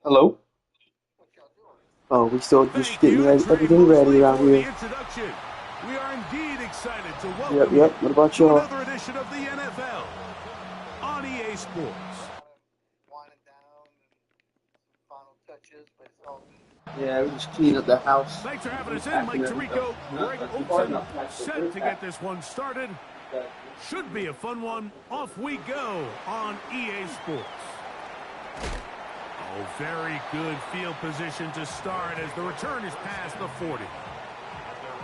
Hello? Oh, we still just getting everything ready around For the here. introduction. We are indeed excited to welcome Yep. you What about to y'all? another edition of the NFL on EA Sports. Winding down and some final touches, but it's all good. Yeah, we just cleaned up the house. Thanks for having us in, Packing Mike everything. Tirico, Greg Olson, set to get this one started. Should be a fun one. Off we go on EA Sports. Oh, very good field position to start as the return is past the 40.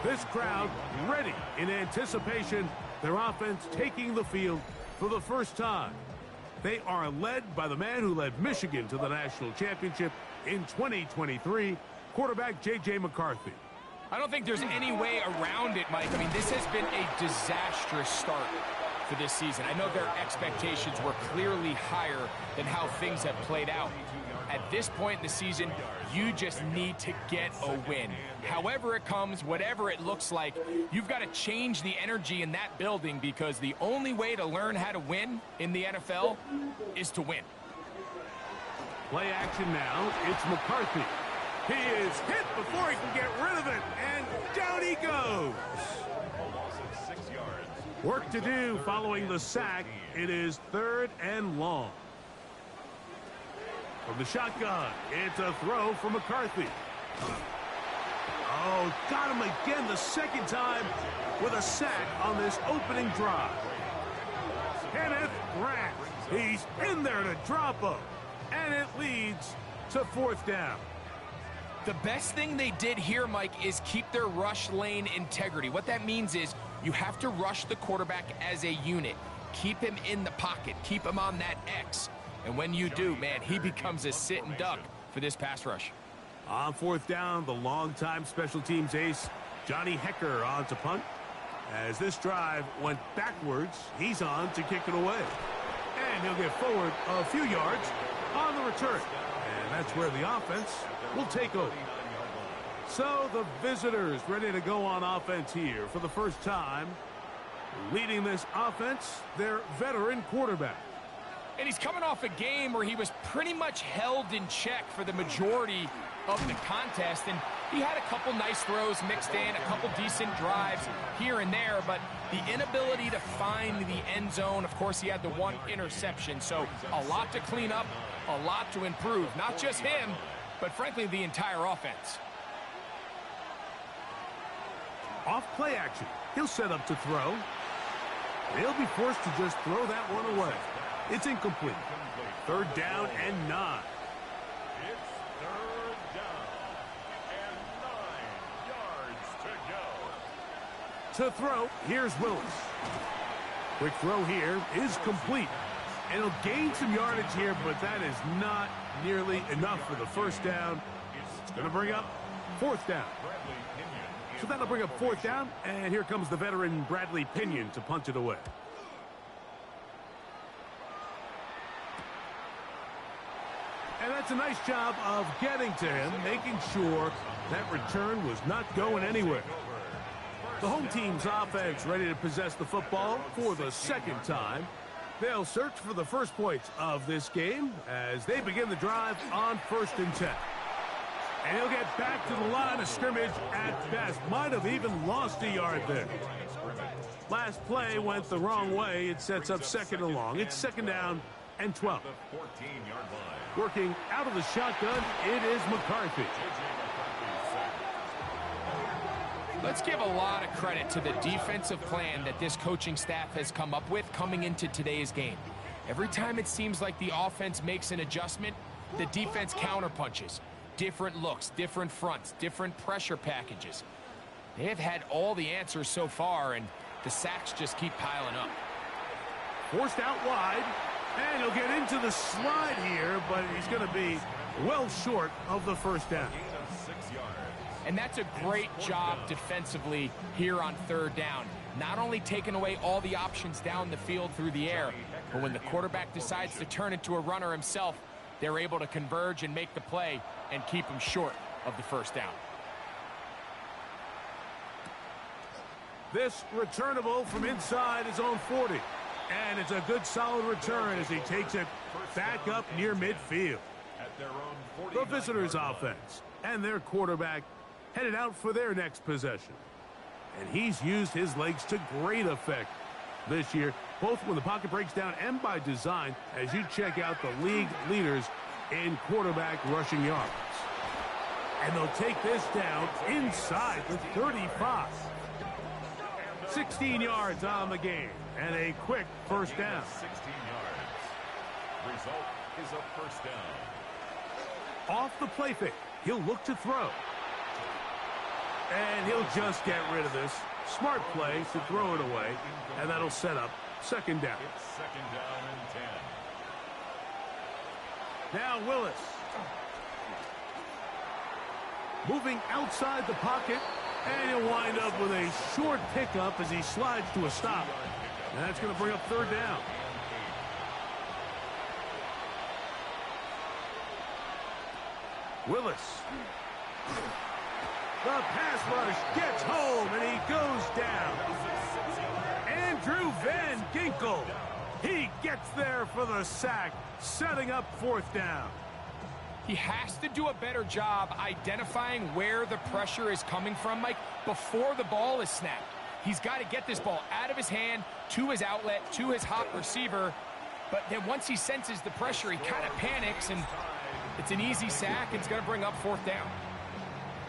This crowd ready in anticipation, their offense taking the field for the first time. They are led by the man who led Michigan to the national championship in 2023, quarterback J.J. McCarthy. I don't think there's any way around it, Mike. I mean, this has been a disastrous start for this season. I know their expectations were clearly higher than how things have played out. At this point in the season, you just need to get a win. However it comes, whatever it looks like, you've got to change the energy in that building because the only way to learn how to win in the NFL is to win. Play action now. It's McCarthy. He is hit before he can get rid of it, and down he goes. Work to do following the sack. It is 3rd and long. From the shotgun, it's a throw for McCarthy. Oh, got him again the second time with a sack on this opening drive. Kenneth Grant, he's in there to drop him, and it leads to 4th down. The best thing they did here, Mike, is keep their rush lane integrity. What that means is you have to rush the quarterback as a unit. Keep him in the pocket. Keep him on that X. And when you do, man, he becomes a sitting duck for this pass rush. On 4th down, the longtime special teams ace, Johnny Hecker, on to punt. As this drive went backwards, he's on to kick it away. And he'll get forward a few yards on the return. And that's where the offense will take over. So the visitors ready to go on offense here for the first time. Leading this offense, their veteran quarterback. And he's coming off a game where he was pretty much held in check for the majority of the contest. And he had a couple nice throws mixed in, a couple decent drives here and there. But the inability to find the end zone, of course, he had the one interception. So a lot to clean up, a lot to improve. Not just him, but frankly, the entire offense. Off play action. He'll set up to throw. He'll be forced to just throw that one away. It's incomplete. 3rd down and 9. It's 3rd down and 9 yards to go. To throw, here's Willis. Quick throw here is complete. And he'll gain some yardage here, but that is not nearly enough for the 1st down. It's going to bring up 4th down. So that'll bring up 4th down, and here comes the veteran Bradley Pinion to punt it away. And that's a nice job of getting to him, making sure that return was not going anywhere. The home team's offense ready to possess the football for the 2nd time. They'll search for the first points of this game as they begin the drive on 1st and 10. And he'll get back to the line of scrimmage at best. Might have even lost a yard there. Last play went the wrong way. It sets up 2nd and long. It's 2nd down and 12. Working out of the shotgun, it is McCarthy. Let's give a lot of credit to the defensive plan that this coaching staff has come up with coming into today's game. Every time it seems like the offense makes an adjustment, the defense counterpunches. Different looks, different fronts, different pressure packages. They have had all the answers so far, and the sacks just keep piling up. Forced out wide, and he'll get into the slide here, but he's going to be well short of the 1st down. And that's a great job defensively here on 3rd down. Not only taking away all the options down the field through the air, but when the quarterback decides to turn into a runner himself, they're able to converge and make the play and keep him short of the 1st down. This returnable from inside his own 40. And it's a good solid return as he takes it back up near midfield. The visitors' offense and their quarterback headed out for their next possession. And he's used his legs to great effect this year, both when the pocket breaks down and by design, as you check out the league leaders in quarterback rushing yards. And they'll take this down inside the 35. 16 yards on the game and a quick first down. 16 yards. Result is a first down. Off the play fake, he'll look to throw. And he'll just get rid of this. Smart play to throw it away, and that'll set up second down. It's second down and 10. Now Willis. Moving outside the pocket, and he'll wind up with a short pickup as he slides to a stop. And that's going to bring up third down. Willis. The pass rush gets home, and he goes down. Andrew Van Ginkel. He gets there for the sack, setting up fourth down. He has to do a better job identifying where the pressure is coming from, Mike, before the ball is snapped. He's got to get this ball out of his hand, to his outlet, to his hot receiver. But then once he senses the pressure, he kind of panics, and it's an easy sack. It's going to bring up fourth down.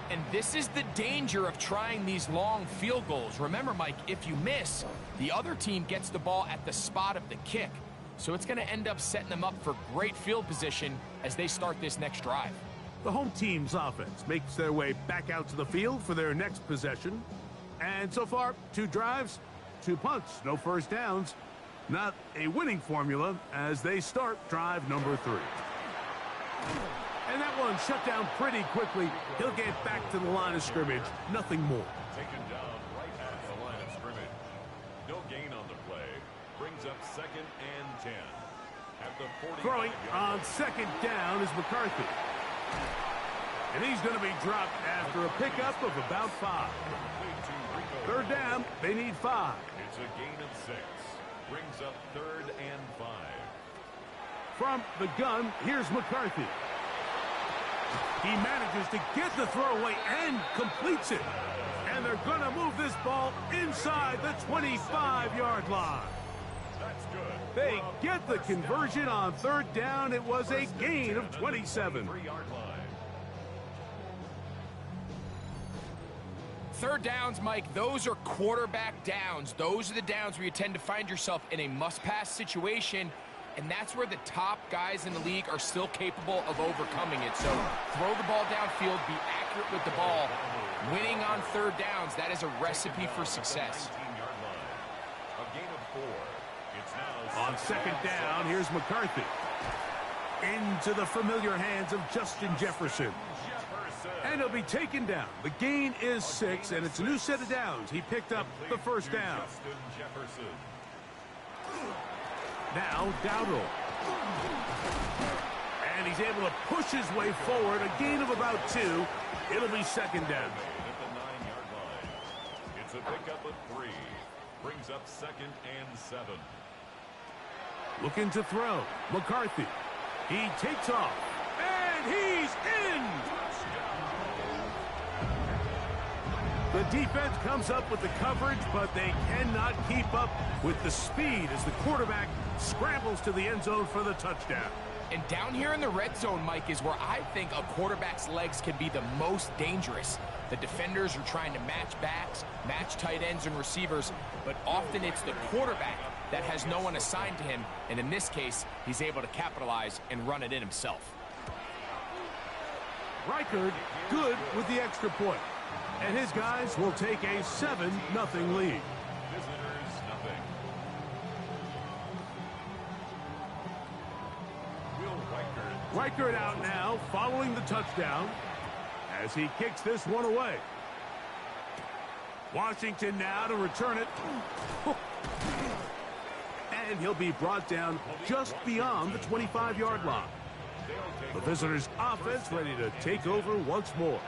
And this is the danger of trying these long field goals. Remember, Mike, if you miss, the other team gets the ball at the spot of the kick. So it's going to end up setting them up for great field position as they start this next drive. The home team's offense makes their way back out to the field for their next possession. And so far, 2 drives, 2 punts, no first downs. Not a winning formula as they start drive number 3. And that one shut down pretty quickly. He'll get back to the line of scrimmage, nothing more. Taken down right at the line of scrimmage. No gain on the play. Brings up second and 10. At the 45. Throwing on second down is McCarthy. And he's going to be dropped after a pickup of about 5. Third down, they need 5. It's a gain of 6. Brings up third and 5. From the gun, here's McCarthy. He manages to get the throw away and completes it. And they're going to move this ball inside the 25-yard line. That's good. They get the conversion on third down. It was a gain of 27. 3-yard line. Third downs, Mike, those are quarterback downs. Those are the downs where you tend to find yourself in a must-pass situation, and that's where the top guys in the league are still capable of overcoming it. So throw the ball downfield, be accurate with the ball. Winning on third downs, that is a recipe for success. 19-yard line. A gain of 4. It's now On second down, here's McCarthy. Into the familiar hands of Justin Jefferson. And he'll be taken down. The gain is 6, and it's a new set of downs. He picked up the first down. Justin Jefferson. Now Dowdle. And he's able to push his way forward. A gain of about 2. It'll be second down. At the 9-yard line. It's a pickup of 3. Brings up second and 7. Looking to throw. McCarthy. He takes off. And he's in! The defense comes up with the coverage, but they cannot keep up with the speed as the quarterback scrambles to the end zone for the touchdown. And down here in the red zone, Mike, is where I think a quarterback's legs can be the most dangerous. The defenders are trying to match backs, match tight ends and receivers, but often it's the quarterback that has no one assigned to him, and in this case, he's able to capitalize and run it in himself. Reichard good with the extra point. And his guys will take a 7-0 lead. Visitors, nothing. Will Reichard out now following the touchdown as he kicks this one away. Washington now to return it. And he'll be brought down just beyond the 25-yard line. The visitors' offense ready to take over once more.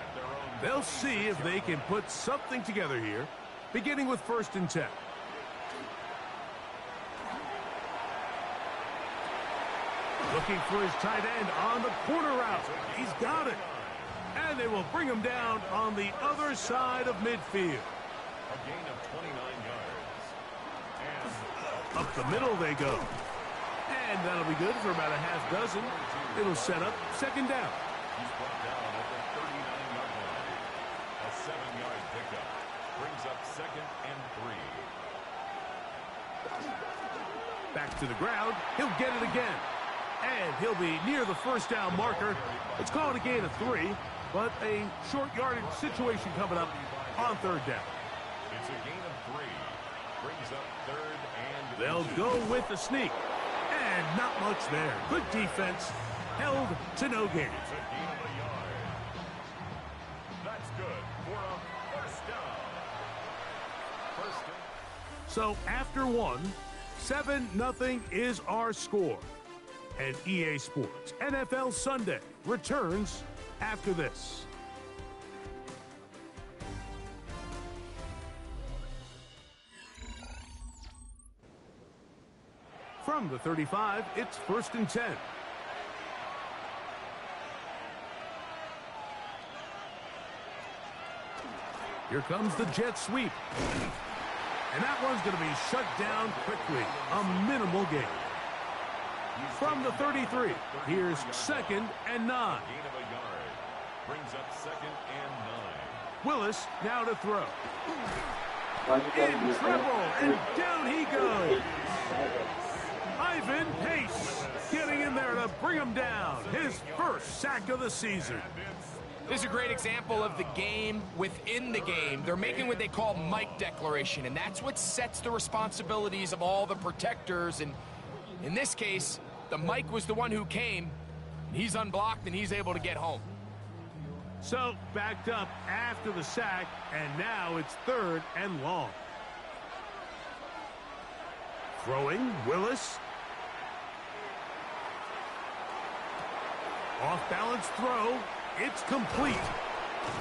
They'll see if they can put something together here, beginning with 1st and 10. Looking for his tight end on the corner route. He's got it. And they will bring him down on the other side of midfield. A gain of 29 yards. And up the middle they go. And that'll be good for about a half dozen. It'll set up second down. he's brought down at the 39-yard line. A 7-yard pickup brings up second and 3. Back to the ground. He'll get it again. And he'll be near the first down marker. It's called a gain of 3, but a short yardage situation coming up on third down. It's a gain of 3. Brings up third and They'll 2. go with the sneak. And not much there. Good defense. Held to no gain. It's a gain of a yard. That's good for a first down. First down. So after one, 7-0 is our score. And EA Sports NFL Sunday returns after this. From the 35, it's 1st and 10. Here comes the jet sweep. And that one's going to be shut down quickly. A minimal gain. From the 33, here's 2nd and 9. Gain of a yard. Brings up second and 9. Willis now to throw. In trouble, and down he goes. Ivan Pace getting in there to bring him down. His first sack of the season. This is a great example of the game within the game. They're making what they call Mike declaration, and that's what sets the responsibilities of all the protectors. And in this case, the Mike was the one who came. He's unblocked, and he's able to get home. So backed up after the sack, and now it's 3rd and long. Throwing, Willis. Off-balance throw. It's complete.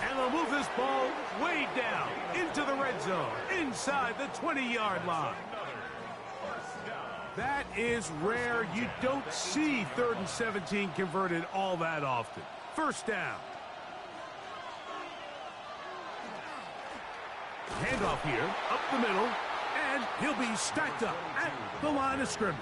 And they'll move this ball way down into the red zone, inside the 20-yard line. That is rare. You don't see 3rd and 17 converted all that often. First down. Handoff here, up the middle, and he'll be stacked up at the line of scrimmage.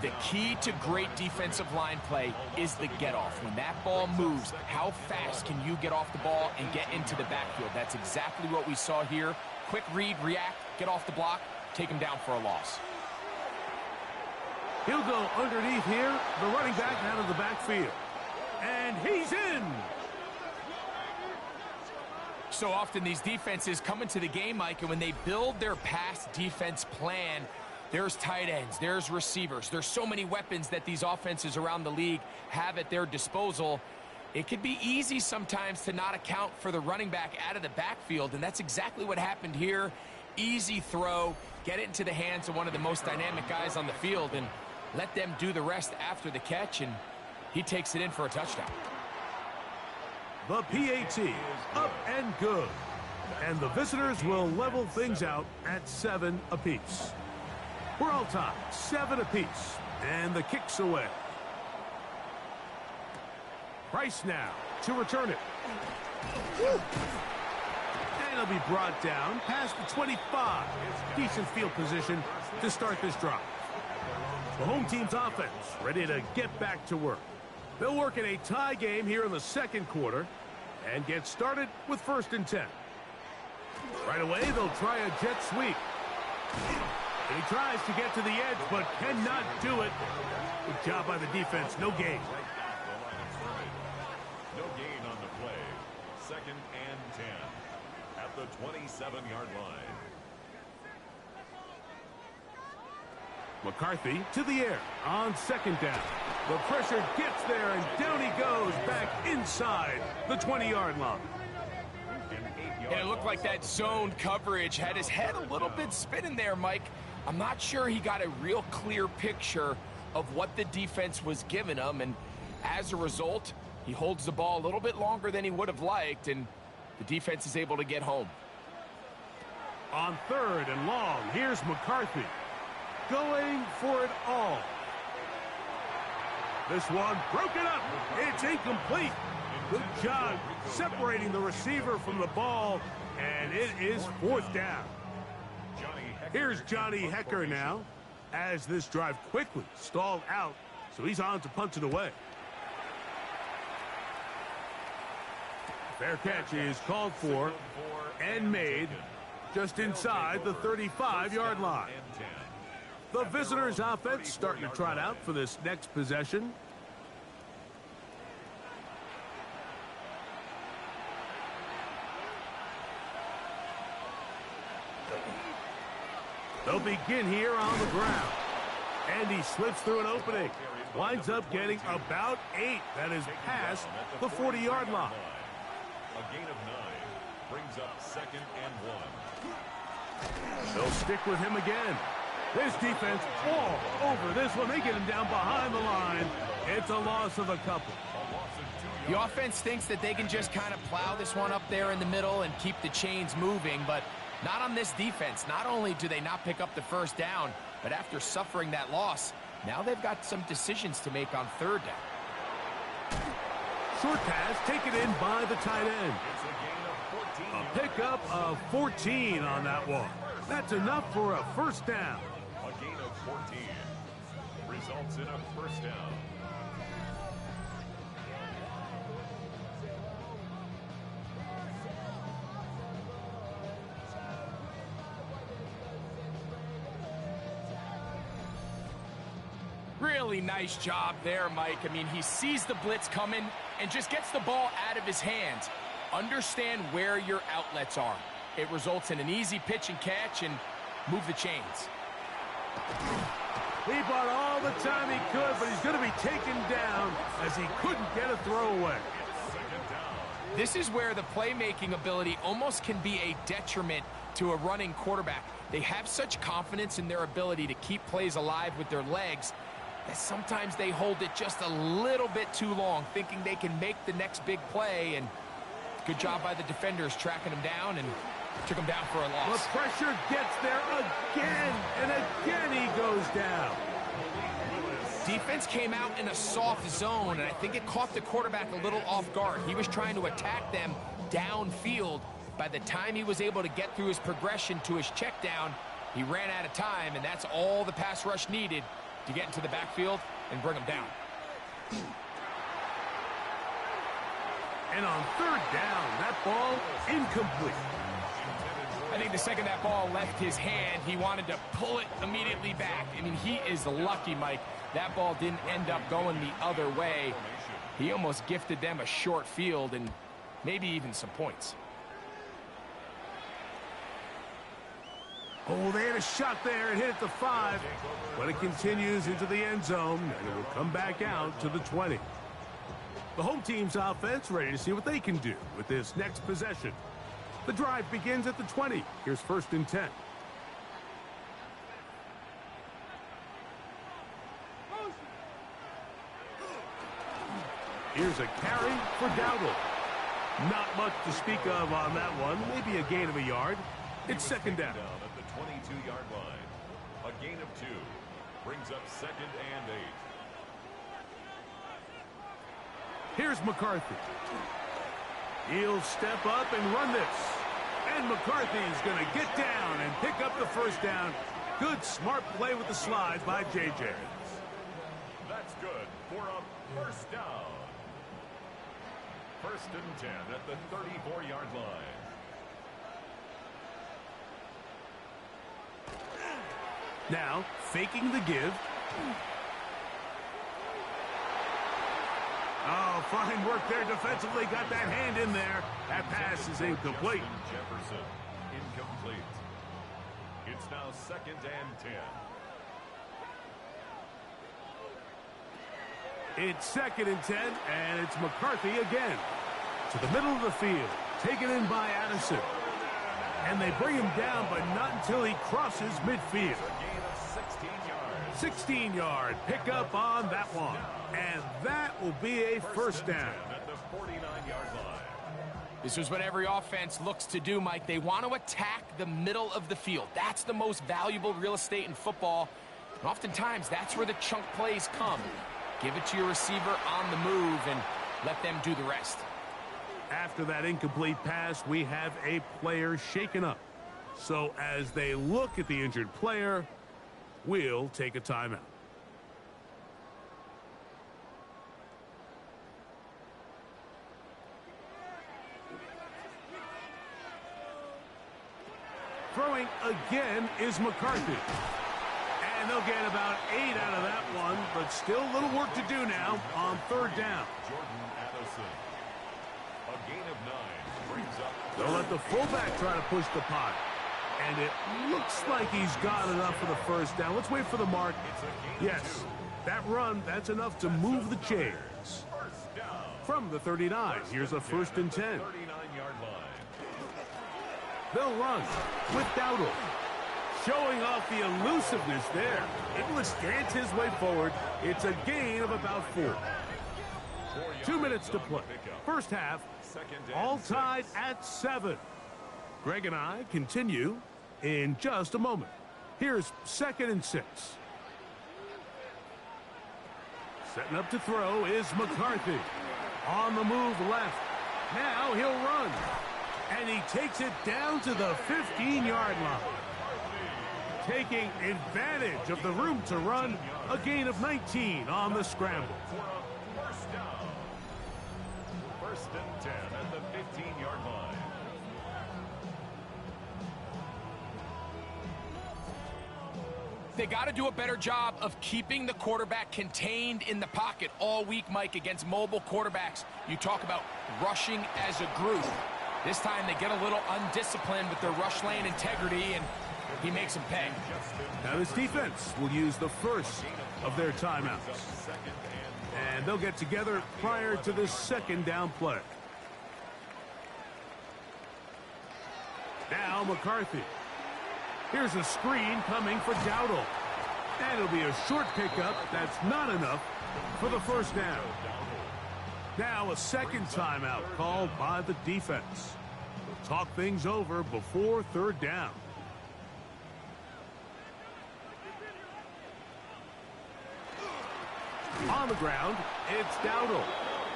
The key to great defensive line play is the get-off. When that ball moves, how fast can you get off the ball and get into the backfield? That's exactly what we saw here. Quick read, react, get off the block, take him down for a loss. He'll go underneath here, the running back out of the backfield. And he's in! So often these defenses come into the game, Mike, and when they build their pass defense plan, there's tight ends, there's receivers, there's so many weapons that these offenses around the league have at their disposal. It could be easy sometimes to not account for the running back out of the backfield, and that's exactly what happened here. Easy throw, get it into the hands of one of the most dynamic guys on the field, and let them do the rest after the catch, and he takes it in for a touchdown. The PAT up and good. And the visitors will level things out at 7 apiece. We're all tied, 7 apiece. And the kick's away. Price now to return it. And it'll be brought down past the 25. Decent field position to start this drive. The home team's offense ready to get back to work. They'll work in a tie game here in the second quarter and get started with 1st and 10. Right away, they'll try a jet sweep. And he tries to get to the edge, but cannot do it. Good job by the defense. No gain. No gain on the play. 2nd and 10 at the 27-yard line. McCarthy to the air on 2nd down. The pressure gets there, and down he goes back inside the 20-yard line. And it looked like that zone coverage had his head a little bit spinning there, Mike. I'm not sure he got a real clear picture of what the defense was giving him, and as a result, he holds the ball a little bit longer than he would have liked, and the defense is able to get home. On 3rd and long, here's McCarthy going for it all. This one broken up. It's incomplete. Good job separating the receiver from the ball, and it is 4th down. Here's Johnny Hecker now, as this drive quickly stalled out, so he's on to punt it away. Fair catch is called for and made just inside the 35-yard line. The visitors' offense starting to trot out for this next possession. They'll begin here on the ground. And he slips through an opening. Winds up getting about 8. That is past the 40-yard line. A gain of 9 brings up 2nd and 1. They'll stick with him again. This defense all over this one. They get him down behind the line. It's a loss of a couple. The offense thinks that they can just kind of plow this one up there in the middle and keep the chains moving, but not on this defense. Not only do they not pick up the 1st down, but after suffering that loss, now they've got some decisions to make on 3rd down. Short pass taken in by the tight end. A pickup of 14 on that one. That's enough for a 1st down. A gain of 14 results in a 1st down. Really nice job there, Mike. I mean, he sees the blitz coming and just gets the ball out of his hands. Understand where your outlets are. It results in an easy pitch and catch and move the chains. He bought all the time he could, but he's going to be taken down as he couldn't get a throwaway. This is where the playmaking ability almost can be a detriment to a running quarterback. They have such confidence in their ability to keep plays alive with their legs that sometimes they hold it just a little bit too long, thinking they can make the next big play, and good job by the defenders tracking him down and took him down for a loss. The pressure gets there again, and again he goes down. Defense came out in a soft zone, and I think it caught the quarterback a little off guard. He was trying to attack them downfield. By the time he was able to get through his progression to his check down, he ran out of time, and that's all the pass rush needed to get into the backfield and bring him down. And on 3rd down, that ball incomplete. I think the second that ball left his hand, he wanted to pull it immediately back. I mean, he is lucky, Mike. That ball didn't end up going the other way. He almost gifted them a short field and maybe even some points. Oh, they had a shot there and hit it to 5, but it continues into the end zone, and it will come back out to the 20. The home team's offense ready to see what they can do with this next possession. The drive begins at the 20. Here's 1st and 10. Here's a carry for Dowdle. Not much to speak of on that one. Maybe a gain of a yard. It's 2nd down. At the 22-yard line. A gain of 2 brings up 2nd and 8. Here's McCarthy. He'll step up and run this. And McCarthy's going to get down and pick up the 1st down. Good, smart play with the slide by J.J. That's good for a 1st down. 1st and 10 at the 34-yard line. Now, faking the give. Oh, fine work there defensively. Got that hand in there. That pass is incomplete. Jefferson, incomplete. It's now 2nd and 10. It's 2nd and 10, and it's McCarthy again. To the middle of the field. Taken in by Addison. And they bring him down, but not until he crosses midfield. 16-yard pickup on that one. And that will be a 1st down. At the 49-yard line. This is what every offense looks to do, Mike. They want to attack the middle of the field. That's the most valuable real estate in football. And oftentimes, that's where the chunk plays come. Give it to your receiver on the move and let them do the rest. After that incomplete pass, we have a player shaken up. So as they look at the injured player, we'll take a timeout. Throwing again is McCarthy. And they'll get about 8 out of that one, but still a little work to do now on third down. A gain of 9 brings up. They'll let the fullback try to push the pot. And it looks like he's got enough for the first down. Let's wait for the mark. Yes, that run, that's enough to move the chains. From the 39, here's a 1st and 10. 39-yard line. They'll run with Dowdle. Showing off the elusiveness there. Able to dance his way forward. It's a gain of about 4. 2 minutes to play. First half, all tied at 7. Greg and I continue in just a moment. Here's 2nd and 6. Setting up to throw is McCarthy. On the move left. Now he'll run. And he takes it down to the 15-yard line. Taking advantage of the room to run, a gain of 19 on the scramble. First down. 1st and 10 at the 15-yard line. They got to do a better job of keeping the quarterback contained in the pocket all week, Mike, against mobile quarterbacks. You talk about rushing as a group. This time they get a little undisciplined with their rush lane integrity, and he makes them pay. Now this defense will use the first of their timeouts. And they'll get together prior to this 2nd down play. Now McCarthy. Here's a screen coming for Dowdle. And it'll be a short pickup. That's not enough for the 1st down. Now a 2nd timeout called by the defense. We'll talk things over before 3rd down. On the ground, it's Dowdle.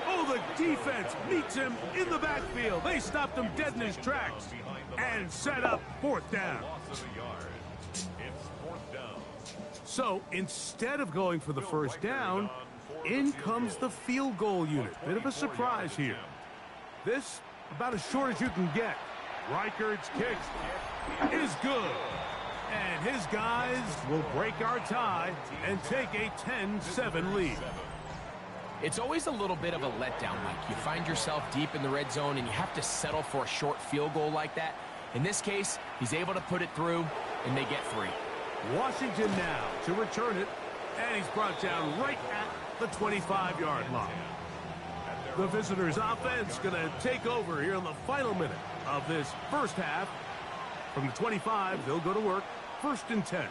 Oh, the defense meets him in the backfield. They stopped him dead in his tracks and set up 4th down. It's 4th down. So instead of going for the 1st down, in comes the field goal unit. Bit of a surprise here. This about as short as you can get. Reichard's kick is good. And his guys will break our tie and take a 10-7 lead. It's always a little bit of a letdown, Mike. You find yourself deep in the red zone and you have to settle for a short field goal like that. In this case, he's able to put it through, and they get 3. Washington now to return it, and he's brought down right at the 25-yard line. The visitors' offense going to take over here in the final minute of this first half. From the 25, they'll go to work. 1st and 10.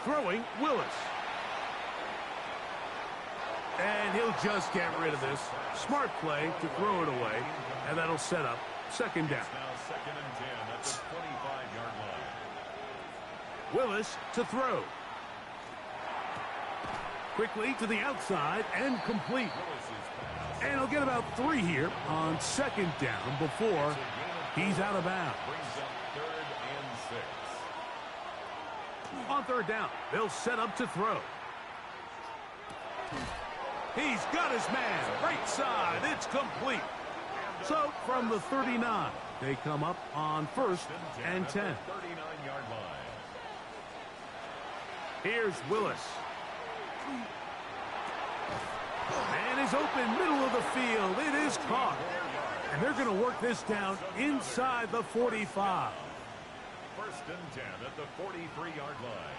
Throwing Willis. And he'll just get rid of this. Smart play to throw it away, and that'll set up 2nd down. Now 2nd and 10 at the 25-yard line. Willis to throw. Quickly to the outside and complete. And he'll get about 3 here on 2nd down before he's out of bounds. Brings up 3rd and 6. On 3rd down, they'll set up to throw. He's got his man. Right side. It's complete. So from the 39, they come up on 1st and 10. 39-yard line. Here's Willis. Man is open, middle of the field. It is caught. And they're going to work this down inside the 45. 1st and 10 at the 43-yard line.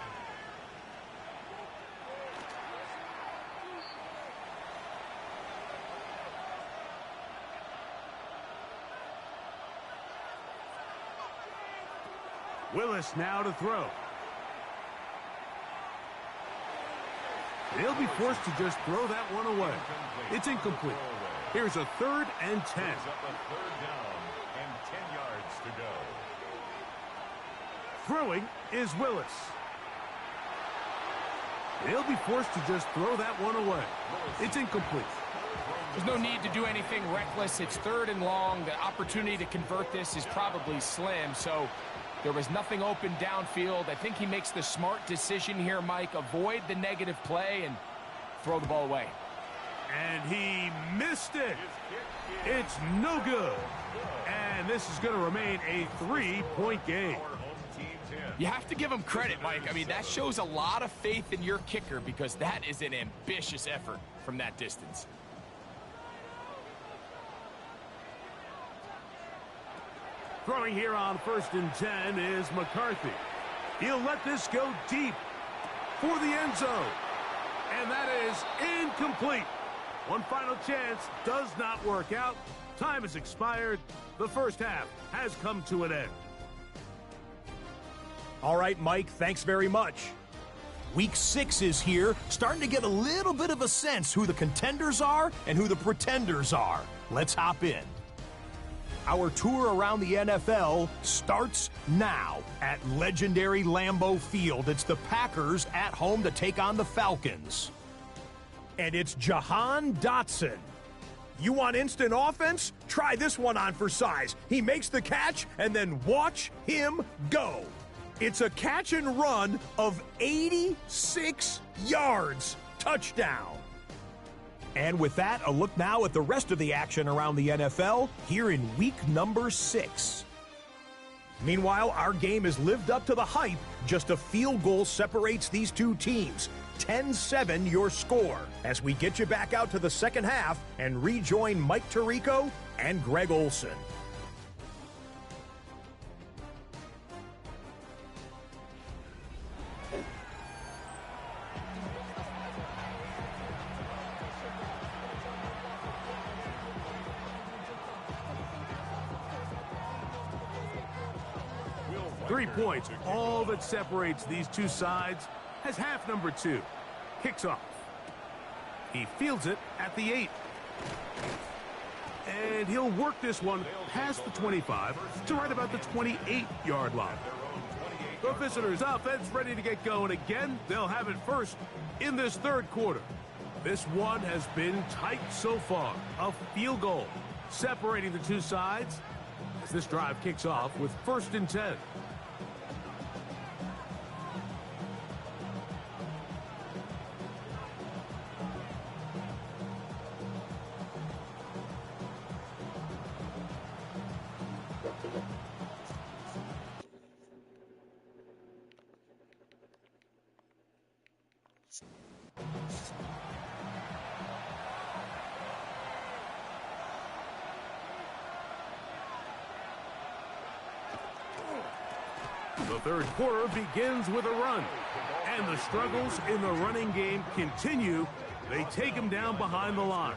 Willis now to throw. They'll be forced to just throw that one away. It's incomplete. Here's a 3rd and 10. Brings up a 3rd down and 10 yards to go. Throwing is Willis. He'll be forced to just throw that one away. It's incomplete. There's no need to do anything reckless. It's 3rd and long. The opportunity to convert this is probably slim, so there was nothing open downfield. I think he makes the smart decision here, Mike. Avoid the negative play and throw the ball away. And he missed it. It's no good. And this is going to remain a 3-point game. You have to give him credit, Mike. I mean, that shows a lot of faith in your kicker because that is an ambitious effort from that distance. Throwing here on 1st and 10 is McCarthy. He'll let this go deep for the end zone. And that is incomplete. One final chance does not work out. Time has expired. The first half has come to an end. All right, Mike, thanks very much. Week 6 is here, starting to get a little bit of a sense who the contenders are and who the pretenders are. Let's hop in. Our tour around the NFL starts now at legendary Lambeau Field. It's the Packers at home to take on the Falcons. And it's Jahan Dotson. You want instant offense? Try this one on for size. He makes the catch, and then watch him go. It's a catch and run of 86 yards. Touchdown. And with that, a look now at the rest of the action around the NFL here in week number 6. Meanwhile, our game has lived up to the hype. Just a field goal separates these two teams. 10-7 your score as we get you back out to the second half and rejoin Mike Tirico and Greg Olson. Three points, all that separates these two sides, has half number 2. Kicks off. He fields it at the 8. And he'll work this one past the 25 to right about the 28-yard line. The visitors' offense ready to get going again. They'll have it first in this third quarter. This one has been tight so far. A field goal separating the two sides as this drive kicks off with 1st and 10. The third quarter begins with a run, and the struggles in the running game continue. They take him down behind the line.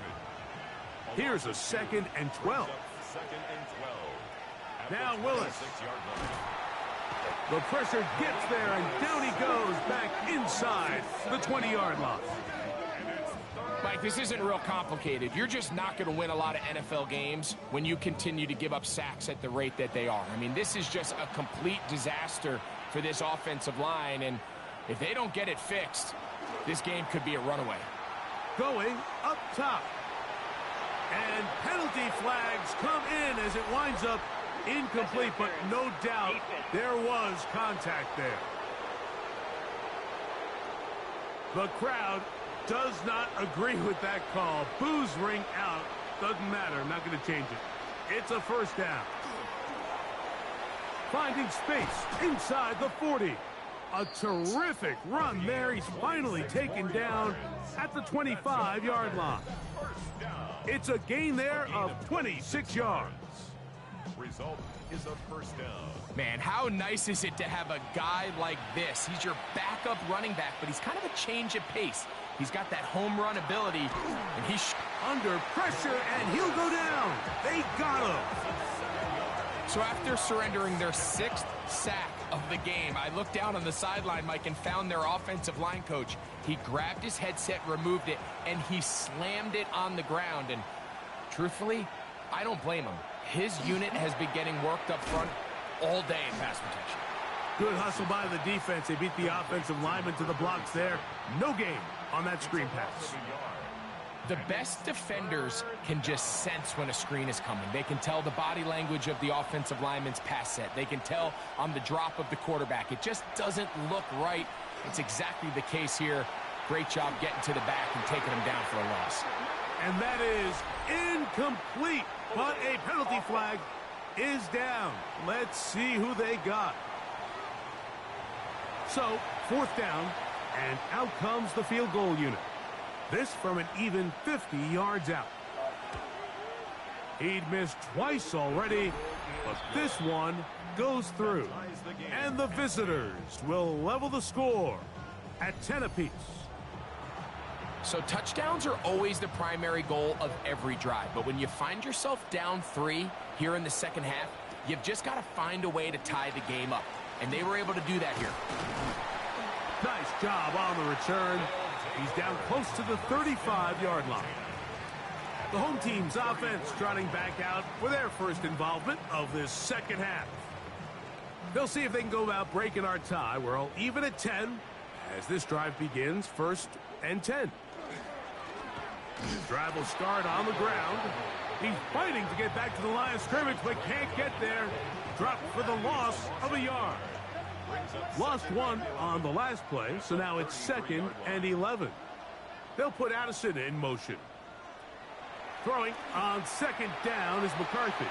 Here's a 2nd and 12. Now Willis. The pressure gets there, and down he goes back inside the 20-yard line. Mike, this isn't real complicated. You're just not going to win a lot of NFL games when you continue to give up sacks at the rate that they are. I mean, this is just a complete disaster for this offensive line, and if they don't get it fixed, this game could be a runaway. Going up top. And penalty flags come in as it winds up incomplete, but no doubt there was contact there. The crowd does not agree with that call. Boos ring out. Doesn't matter. I'm not going to change it. It's a first down. Finding space inside the 40. A terrific run there. He's finally taken down at the 25-yard line. It's a gain there of 26 yards. Result is a first down. Man, how nice is it to have a guy like this? He's your backup running back, but he's kind of a change of pace. He's got that home run ability, and he's under pressure, and he'll go down. They got him. So after surrendering their 6th sack of the game, I looked down on the sideline, Mike, and found their offensive line coach. He grabbed his headset, removed it, and he slammed it on the ground. And truthfully, I don't blame him. His unit has been getting worked up front all day in pass protection. Good hustle by the defense. They beat the offensive lineman to the blocks there. No gain on that screen pass. The best defenders can just sense when a screen is coming. They can tell the body language of the offensive lineman's pass set. They can tell on the drop of the quarterback. It just doesn't look right. It's exactly the case here. Great job getting to the back and taking him down for a loss. And that is incomplete, but a penalty flag is down. Let's see who they got. So, 4th down, and out comes the field goal unit. This from an even 50 yards out. He'd missed twice already, but this one goes through. And the visitors will level the score at 10 apiece. So touchdowns are always the primary goal of every drive. But when you find yourself down 3 here in the second half, you've just got to find a way to tie the game up. And they were able to do that here. Nice job on the return. He's down close to the 35-yard line. The home team's offense trotting back out for their first involvement of this second half. They'll see if they can go about breaking our tie. We're all even at 10 as this drive begins, 1st and 10. The drive will start on the ground. He's fighting to get back to the line of scrimmage, but can't get there. Dropped for the loss of a yard. Lost 1 on the last play, so now it's 2nd and 11. They'll put Addison in motion. Throwing on 2nd down is McCarthy.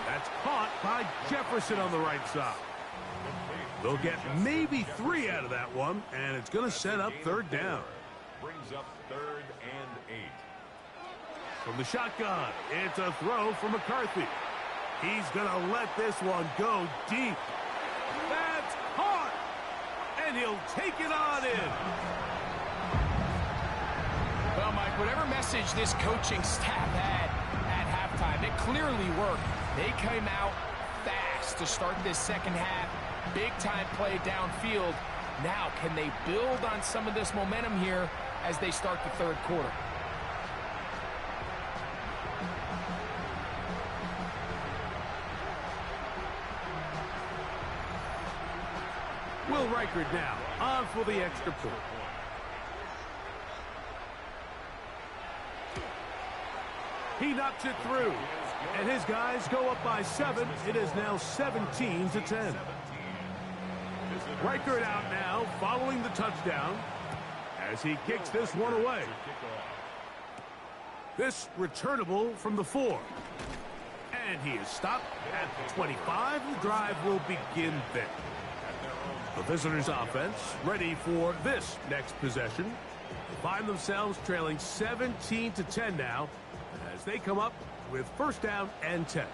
That's caught by Jefferson on the right side. They'll get maybe 3 out of that one, and it's going to set up 3rd down. Brings up 3rd and 8. From the shotgun, it's a throw for McCarthy. He's going to let this one go deep. That's caught, and he'll take it on in. Well, Mike, whatever message this coaching staff had at halftime, it clearly worked. They came out fast to start this second half. Big-time play downfield. Now, can they build on some of this momentum here as they start the 3rd quarter? Will Reichard now on for the extra point. He knocks it through, and his guys go up by 7. It is now 17-10. Reichard out now following the touchdown as he kicks this one away. This returnable from the 4. And he is stopped at the 25. The drive will begin there. The visitors' offense ready for this next possession. They find themselves trailing 17-10 now as they come up with 1st down and 10.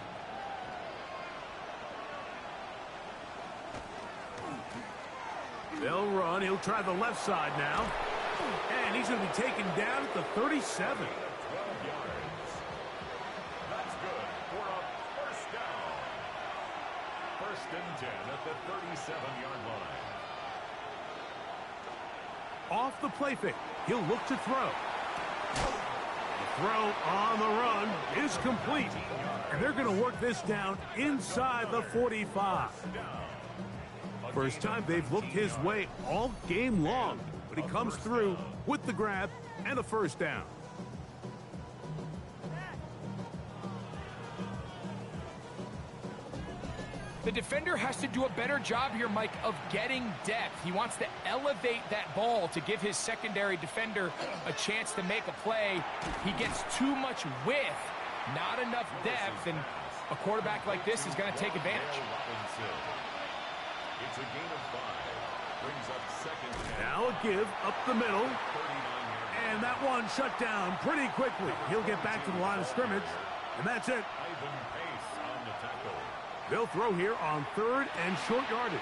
They'll run. He'll try the left side now. And he's going to be taken down at the 37. 12 yards. That's good for a 1st down. 1st and 10 at the 37-yard line. Off the play fake. He'll look to throw. The throw on the run is complete. And they're going to work this down inside the 45. First time they've looked his way all game long, but he comes through with the grab and a 1st down. The defender has to do a better job here, Mike, of getting depth. He wants to elevate that ball to give his secondary defender a chance to make a play. He gets too much width, not enough depth, and a quarterback like this is going to take advantage. It's a gain of 5. Brings up 2nd. Now a give up the middle. And that one shut down pretty quickly. He'll get back to the line of scrimmage, and that's it. Ivan Pace on the tackle. They'll throw here on 3rd and short yardage.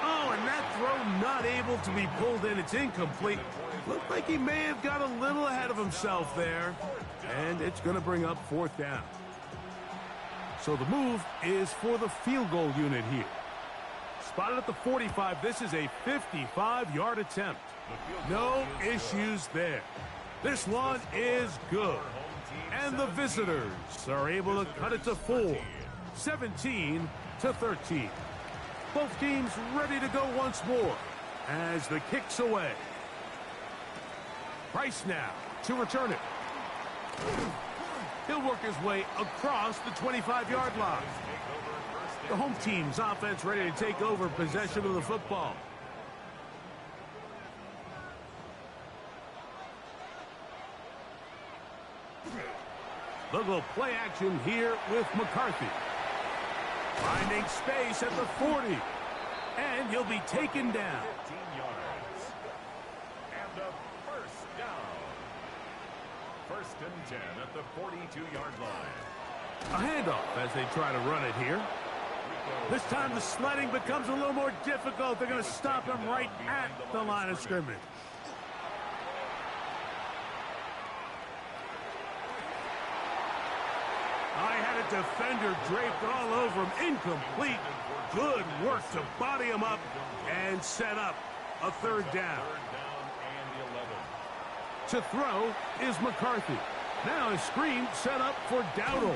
Oh, and that throw not able to be pulled in. It's incomplete. Looked like he may have got a little ahead of himself there. And it's going to bring up 4th down. So the move is for the field goal unit here. Spotted at the 45. This is a 55-yard attempt. No issues there. This one is good. And the visitors are able to cut it to 4. 17-13. Both teams ready to go once more as the kick's away. Price now to return it. He'll work his way across the 25-yard line. The home team's offense ready to take over possession of the football. They'll go play action here with McCarthy. Finding space at the 40. And he'll be taken down. 15 yards. And a first down. First and 10 at the 42-yard line. A handoff as they try to run it here. This time the sledding becomes a little more difficult. They're going to stop him right at the line of scrimmage. I had a defender draped all over him. Incomplete. Good work to body him up and set up a third down. To throw is McCarthy. Now a screen set up for Dowdle.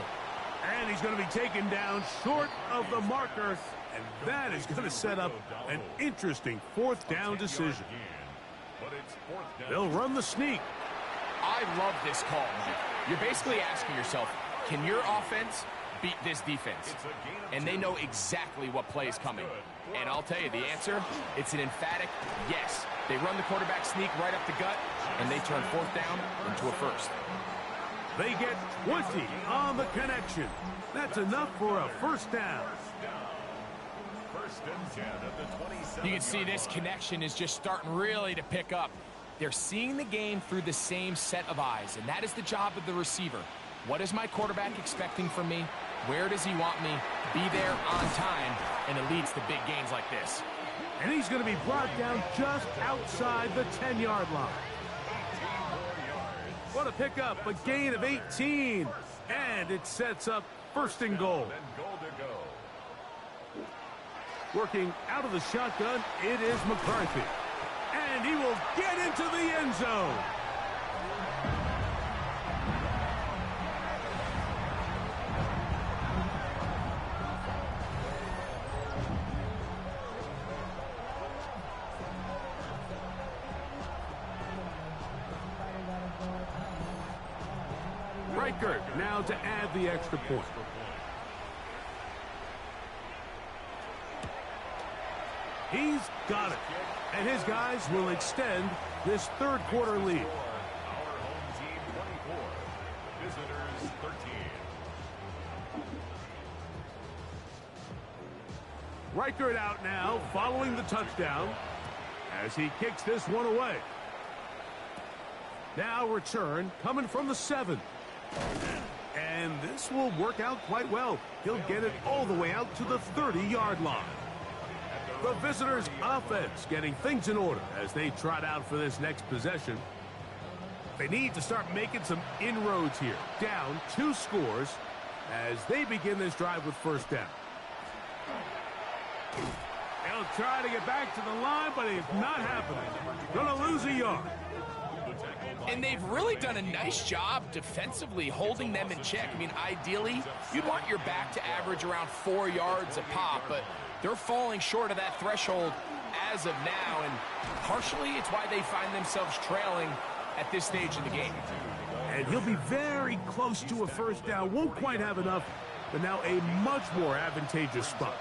And he's going to be taken down short of the marker. And that is going to set up an interesting fourth down decision. They'll run the sneak. I love this call, Mike. You're basically asking yourself, can your offense beat this defense? And they know exactly what play is coming. And I'll tell you the answer, it's an emphatic yes. They run the quarterback sneak right up the gut, and they turn fourth down into a first. They get 20 on the connection. That's enough for a first down. First and 10 at the 27. You can see this connection is just starting really to pick up. They're seeing the game through the same set of eyes, and that is the job of the receiver. What is my quarterback expecting from me? Where does he want me? Be there on time, and it leads to big gains like this. And he's going to be brought down just outside the 10-yard line. What a pickup, a gain of 18. And it sets up first and goal. Working out of the shotgun, it is McCarthy. And he will get into the end zone. Reichert now to add the extra point. He's got it. And his guys will extend this third quarter lead. Our home team 24, visitors 13. Reichert out now following the touchdown as he kicks this one away. Now return coming from the 7. And this will work out quite well. He'll get it all the way out to the 30-yard line. The visitors' offense getting things in order as they trot out for this next possession. They need to start making some inroads here. Down 2 scores as they begin this drive with first down. They'll try to get back to the line, but it's not happening. Gonna lose a yard. And they've really done a nice job defensively holding them in check. I mean, ideally, you'd want your back to average around 4 yards a pop, but they're falling short of that threshold as of now, and partially it's why they find themselves trailing at this stage in the game. And he'll be very close to a first down. Won't quite have enough, but now a much more advantageous spot.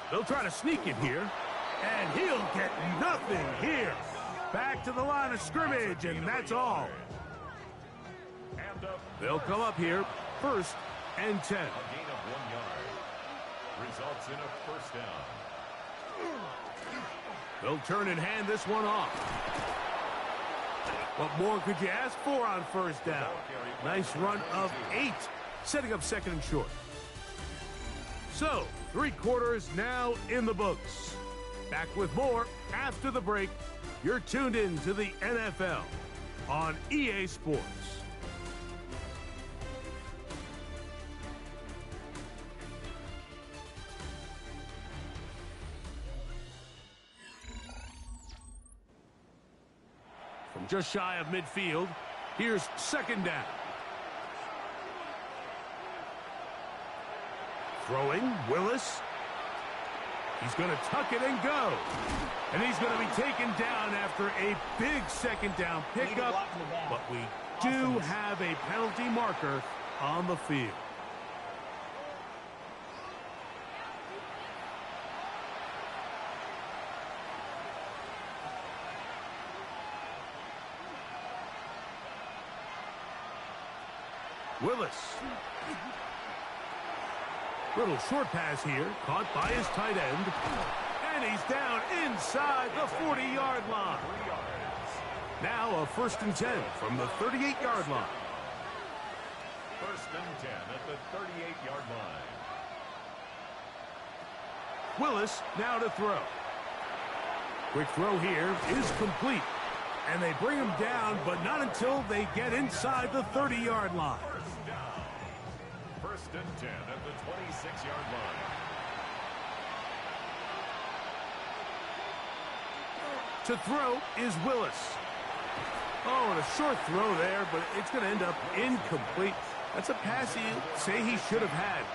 They'll try to sneak it here, and he'll get nothing here. Back to the line of scrimmage, and that's all. They'll come up here, first and 10. A gain of 1 yard. Results in a first down. They'll turn and hand this one off. What more could you ask for on first down? Nice run of 8, setting up second and short. So, 3 quarters now in the books. Back with more after the break. You're tuned in to the NFL on EA Sports. From just shy of midfield, here's second down. Throwing, Willis. He's going to tuck it and go. And he's going to be taken down after a big second down pickup. But we do have a penalty marker on the field. Willis. Little short pass here, caught by his tight end. And he's down inside the 40-yard line. Now a 1st and 10 from the 38-yard line. 1st and 10 at the 38-yard line. Willis now to throw. Quick throw here is complete. And they bring him down, but not until they get inside the 30-yard line. 1st and 10 at the 26-yard line. To throw is Willis. Oh, and a short throw there, but it's going to end up incomplete. That's a pass he'd say he should have had.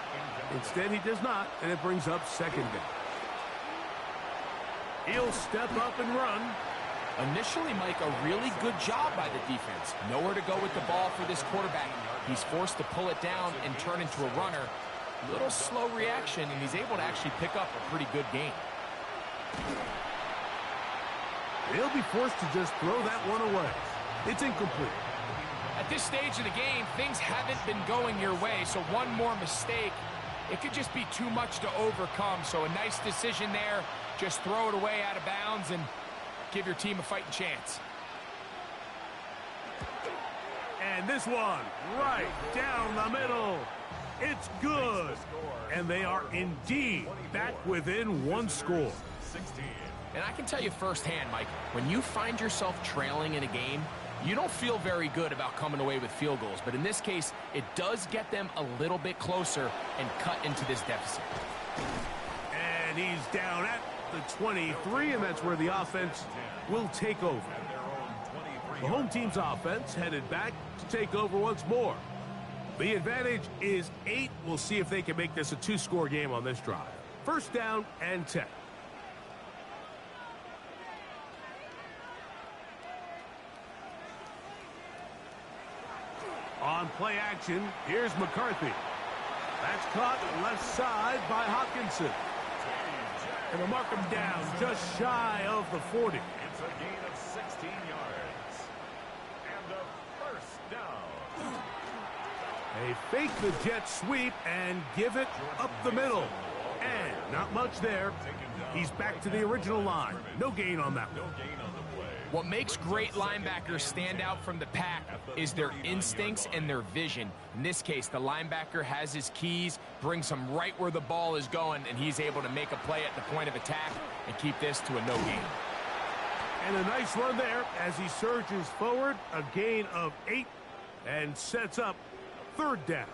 Instead, he does not, and it brings up 2nd down. He'll step up and run. Initially, Mike, a really good job by the defense. Nowhere to go with the ball for this quarterback. He's forced to pull it down and turn into a runner. Little slow reaction, and he's able to actually pick up a pretty good gain. They'll be forced to just throw that one away. It's incomplete. At this stage of the game, things haven't been going your way, so one more mistake, it could just be too much to overcome. So a nice decision there. Just throw it away out of bounds and give your team a fighting chance. And this one, right down the middle. It's good. And they are indeed back within one score. 16. And I can tell you firsthand, Mike, when you find yourself trailing in a game, you don't feel very good about coming away with field goals. But in this case, it does get them a little bit closer and cut into this deficit. And he's down at the 23, and that's where the offense will take over. The home team's offense headed back to take over once more. The advantage is 8. We'll see if they can make this a 2-score game on this drive. 1st down and 10. On play action, here's McCarthy. That's caught left side by Hopkinson. And they'll mark him down just shy of the 40. It's a gain of 16 yards. And a 1st down. They fake the jet sweep and give it up the middle. And not much there. He's back to the original line. No gain on that one. No gain on the play. What makes great linebackers stand out from the pack is their instincts and their vision. In this case, the linebacker has his keys, brings him right where the ball is going, and he's able to make a play at the point of attack and keep this to a no gain. And a nice run there as he surges forward. A gain of 8 and sets up 3rd down.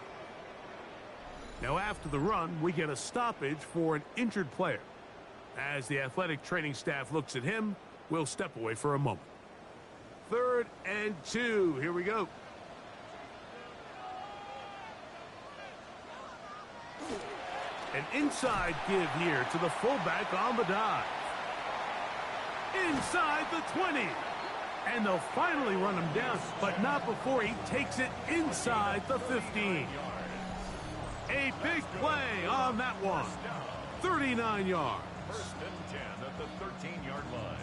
Now after the run, we get a stoppage for an injured player. As the athletic training staff looks at him, we'll step away for a moment. 3rd and 2. Here we go. An inside give here to the fullback on the dive. Inside the 20. And they'll finally run him down, but not before he takes it inside the 15. A big play on that one. 39 yards. 1st and 10 at the 13-yard line.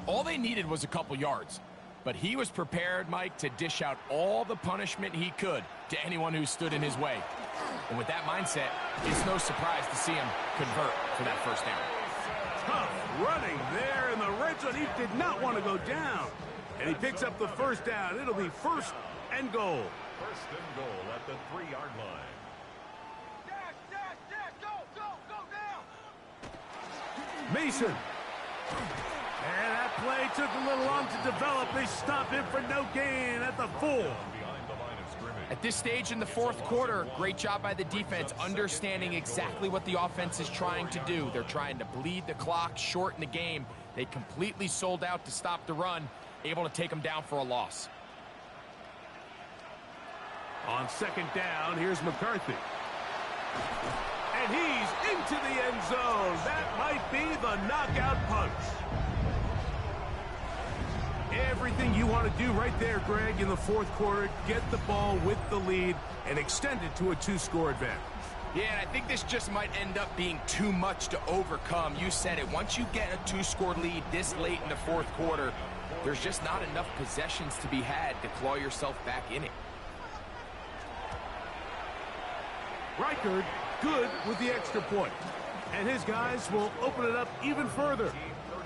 All they needed was a couple yards, but he was prepared, Mike, to dish out all the punishment he could to anyone who stood in his way. And with that mindset, it's no surprise to see him convert for that 1st down. Tough running there in the red zone. He did not want to go down. And he picks up the 1st down. It'll be 1st and goal. 1st and goal at the 3-yard line. Mason. And that play took a little long to develop. They stop him for no gain at the 4. Behind the line of scrimmage. At this stage in the 4th quarter, great job by the defense, understanding exactly what the offense is trying to do. They're trying to bleed the clock, shorten the game. They completely sold out to stop the run, able to take them down for a loss. On 2nd down, here's McCarthy. And he's into the end zone. That might be the knockout punch. Everything you want to do right there, Greg, in the fourth quarter. Get the ball with the lead and extend it to a 2-score advantage. Yeah, and I think this just might end up being too much to overcome. You said it. Once you get a 2-score lead this late in the fourth quarter, there's just not enough possessions to be had to claw yourself back in it. Reichard good with the extra point. And his guys will open it up even further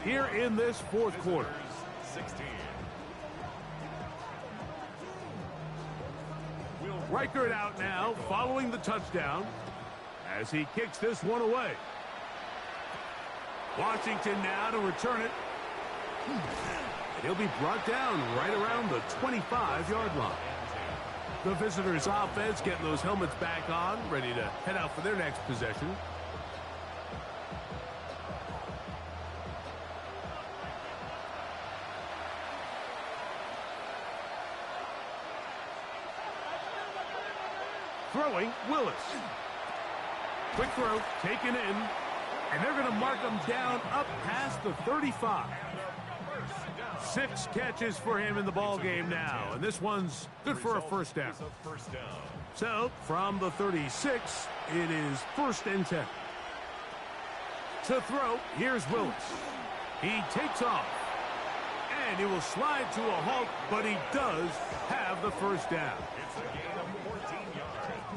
here in this fourth quarter. 16. Reichard out now following the touchdown as he kicks this one away. Washington now to return it. And he'll be brought down right around the 25-yard line. The visitors' offense getting those helmets back on, ready to head out for their next possession. Throwing, Willis. Quick throw, taken in, and they're going to mark him down up past the 35. 6 catches for him in the ball game now, and this one's good for a first down. So, from the 36, it is 1st and 10. To throw, here's Willis. He takes off, and he will slide to a halt, but he does have the first down.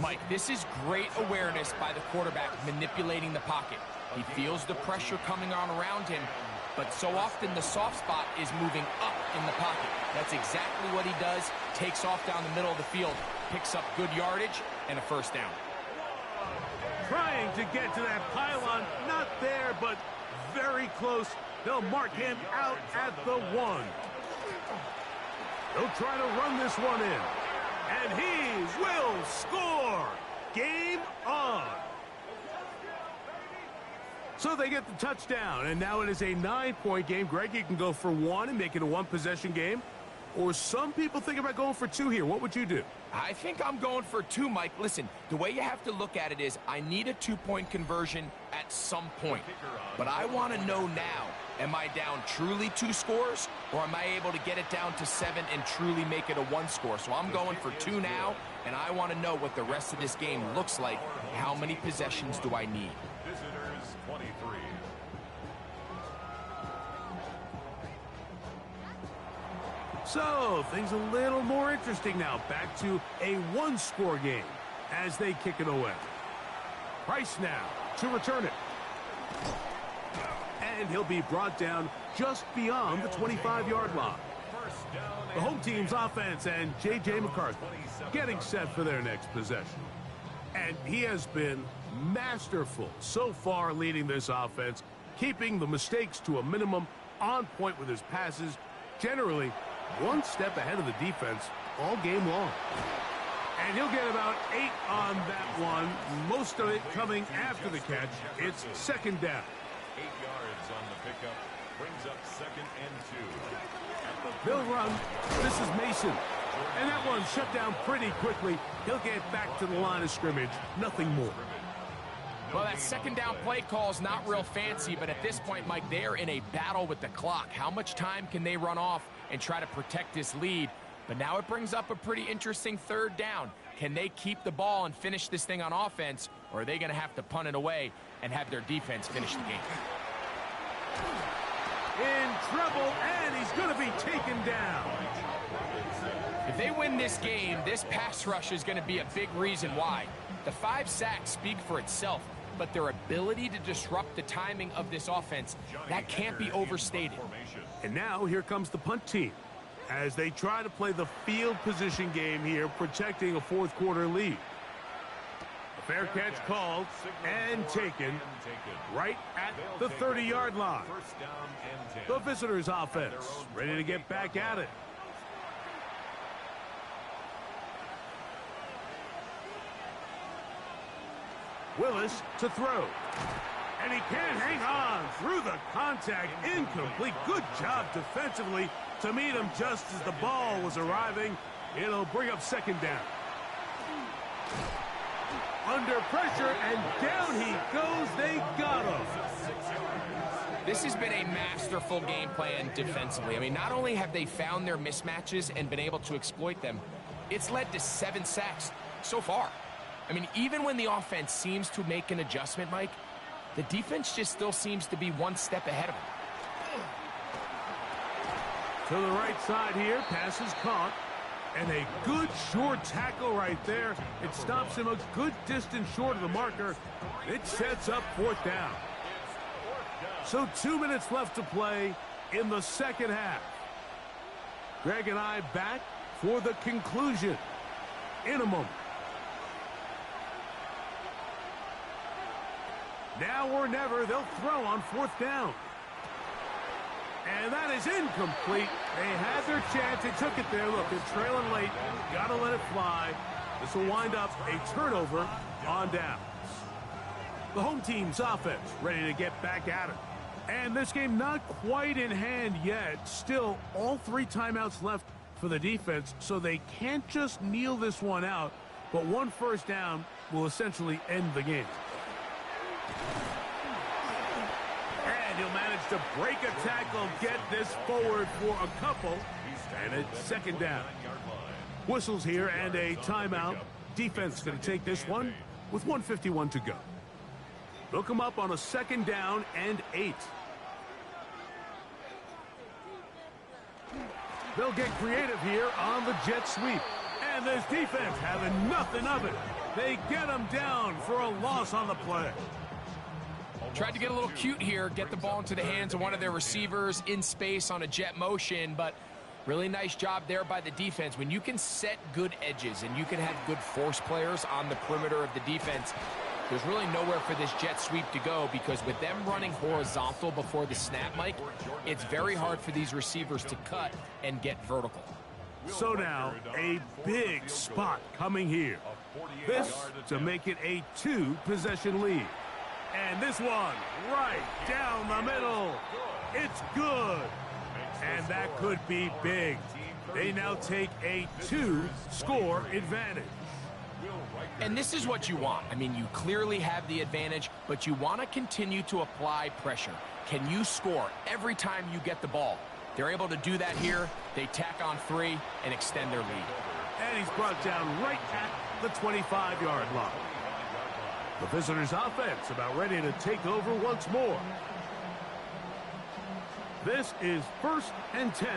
Mike, this is great awareness by the quarterback manipulating the pocket. He feels the pressure coming on around him, but so often the soft spot is moving up in the pocket. That's exactly what he does. Takes off down the middle of the field, picks up good yardage, and a first down. Trying to get to that pylon, not there, but very close. They'll mark him out at the 1. They'll try to run this one in. And he will score. Game on. So they get the touchdown, and now it is a 9-point game. Greg, you can go for 1 and make it a 1-possession game. Or some people think about going for 2 here. What would you do? I think I'm going for 2, Mike. Listen, the way you have to look at it is I need a 2-point conversion at some point. But I want to know now, am I down truly 2 scores, or am I able to get it down to 7 and truly make it a 1 score? So I'm going for 2 now, and I want to know what the rest of this game looks like. How many possessions do I need? Visitors 23. So, things a little more interesting now. Back to a 1-score game as they kick it away. Price now to return it. And he'll be brought down just beyond the 25-yard line. The home team's offense and J.J. McCarthy getting set for their next possession. And he has been masterful so far leading this offense, keeping the mistakes to a minimum, on point with his passes, generally one step ahead of the defense all game long. And he'll get about 8 on that one, most of it coming after the catch. It's 2nd down. 8 yards on the pickup, brings up 2nd and 2. They'll run. This is Mason. And that one's shut down pretty quickly. He'll get back to the line of scrimmage. Nothing more. Well, that 2nd down play call is not real fancy, but at this point, Mike, they're in a battle with the clock. How much time can they run off and try to protect this lead? But now it brings up a pretty interesting 3rd down. Can they keep the ball and finish this thing on offense, or are they going to have to punt it away and have their defense finish the game? In trouble, and he's going to be taken down. If they win this game, this pass rush is going to be a big reason why. The 5 sacks speak for itself, but their ability to disrupt the timing of this offense, that can't be overstated. And now here comes the punt team as they try to play the field position game here, protecting a 4th quarter lead. A fair catch called and taken right at the 30-yard line. The visitors' offense ready to get back at it. Willis to throw. And he can't hang on through the contact. Incomplete. Good job defensively to meet him just as the ball was arriving. It'll bring up 2nd down. Under pressure, and down he goes. They This has been a masterful game plan defensively. I mean, not only have they found their mismatches and been able to exploit them, it's led to 7 sacks so far. I mean, even when the offense seems to make an adjustment, Mike, the defense just still seems to be one step ahead of them. To the right side here, pass is caught. And a good short tackle right there. It stops him a good distance short of the marker. It sets up 4th down. So 2 minutes left to play in the second half. Greg and I back for the conclusion in a moment. Now or never, they'll throw on 4th down. And that is incomplete. They had their chance. They took it there. Look, they're trailing late. Got to let it fly. This will wind up a turnover on downs. The home team's offense ready to get back at it. And this game not quite in hand yet. Still, all 3 timeouts left for the defense, so they can't just kneel this one out. But 1 first down will essentially end the game. And he'll manage to break a tackle, get this forward for a couple, and it's 2nd down. Whistles here and a timeout. Defense going to take this one with 1:51 to go. They'll come up on a 2nd down and 8. They'll get creative here on the jet sweep. And this defense having nothing of it. They get them down for a loss on the play. Tried to get a little cute here, get the ball into the hands of one of their receivers in space on a jet motion, but really nice job there by the defense. When you can set good edges and you can have good force players on the perimeter of the defense, there's really nowhere for this jet sweep to go, because with them running horizontal before the snap, Mike, it's very hard for these receivers to cut and get vertical. So now, a big spot coming here. This to make it a 2-possession lead. And this one right down the middle. It's good. And that could be big. They now take a 2-score advantage. And this is what you want. I mean, you clearly have the advantage, but you want to continue to apply pressure. Can you score every time you get the ball? They're able to do that here. They tack on 3 and extend their lead. And he's brought down right at the 25-yard line. The visitors' offense about ready to take over once more. This is 1st and 10.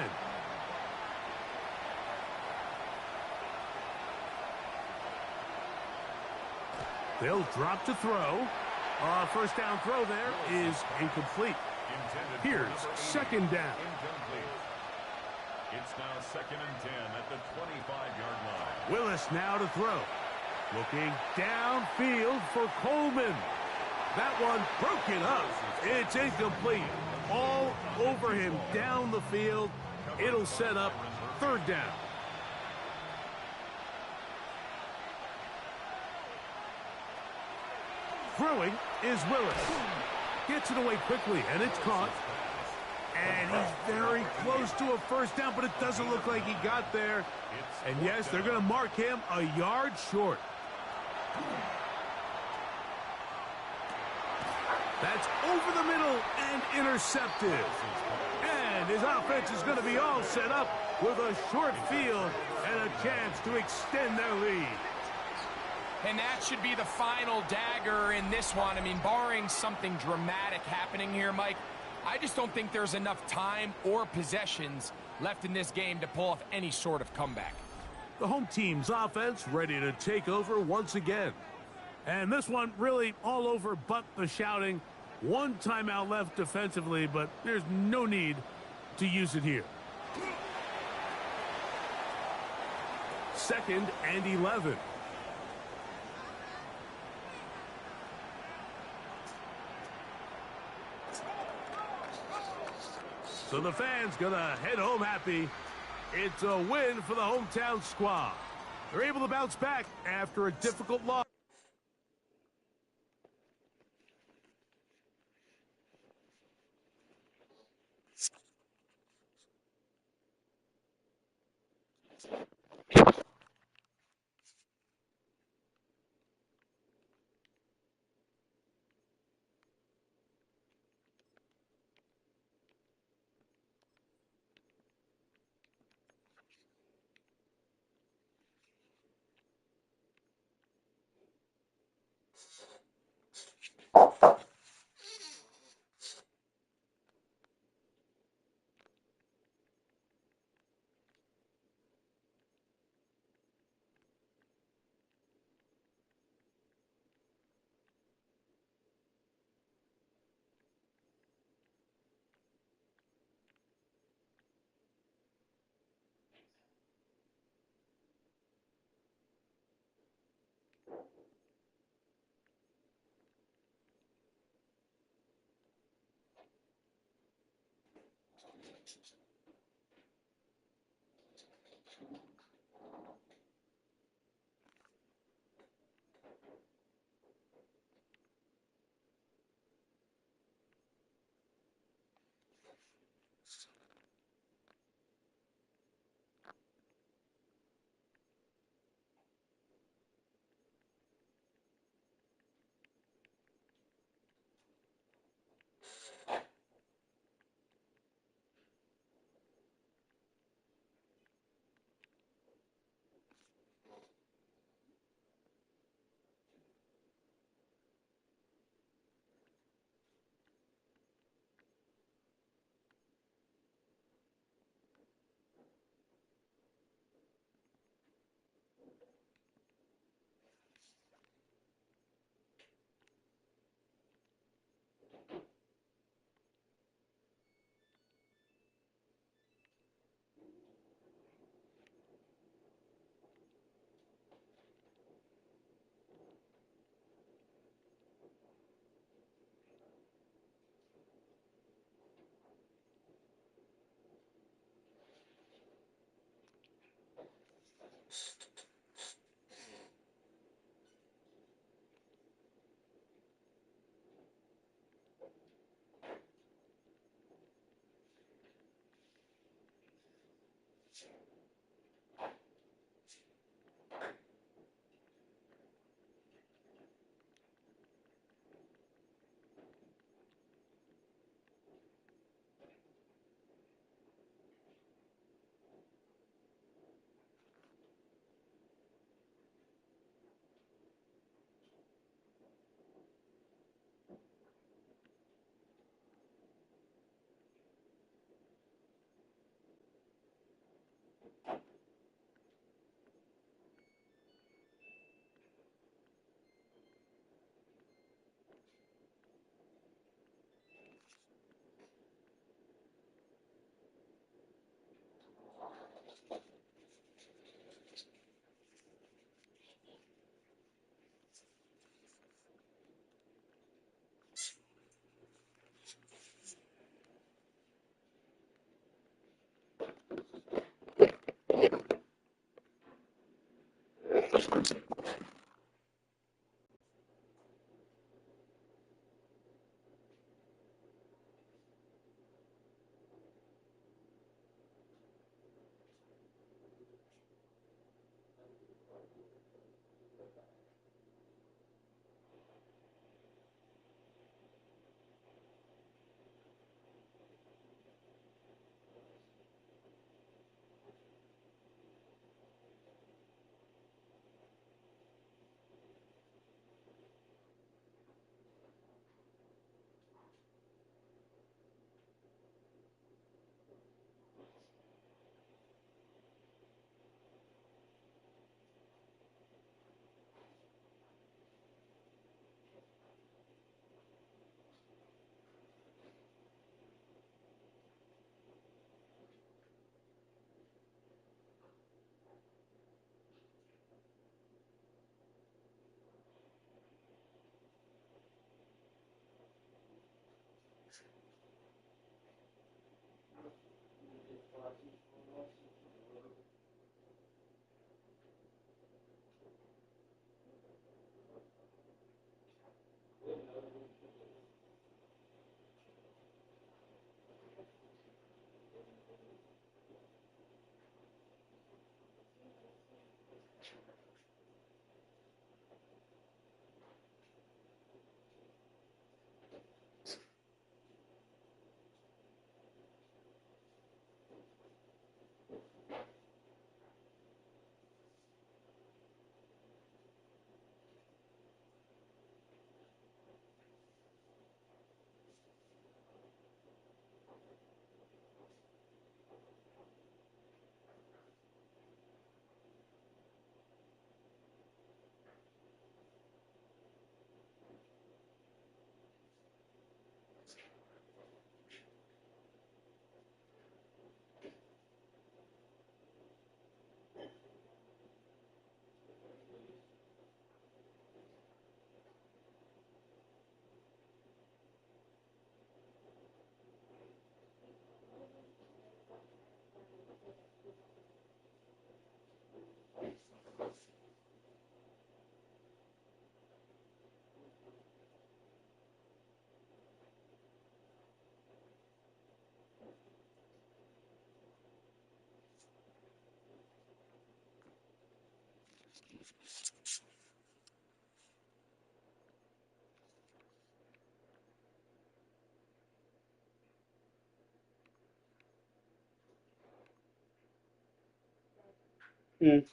They'll drop to throw. First down throw there is incomplete. Here's 2nd down. It's now 2nd and 10 at the 25-yard line. Willis now to throw. Looking downfield for Coleman. That one broken up. It's incomplete. All over him down the field. It'll set up 3rd down. Throwing is Willis. Gets it away quickly, and it's caught. And he's very close to a 1st down, but it doesn't look like he got there. And yes, they're going to mark him a yard short. That's over the middle and intercepted. And his offense is going to be all set up with a short field and a chance to extend their lead. And that should be the final dagger in this one. I mean, barring something dramatic happening here, Mike, I just don't think there's enough time or possessions left in this game to pull off any sort of comeback. The home team's offense ready to take over once again. And this one really all over but the shouting. 1 timeout left defensively, but there's no need to use it here. 2nd and 11. So the fans gonna head home happy. It's a win for the hometown squad. They're able to bounce back after a difficult loss. Mm.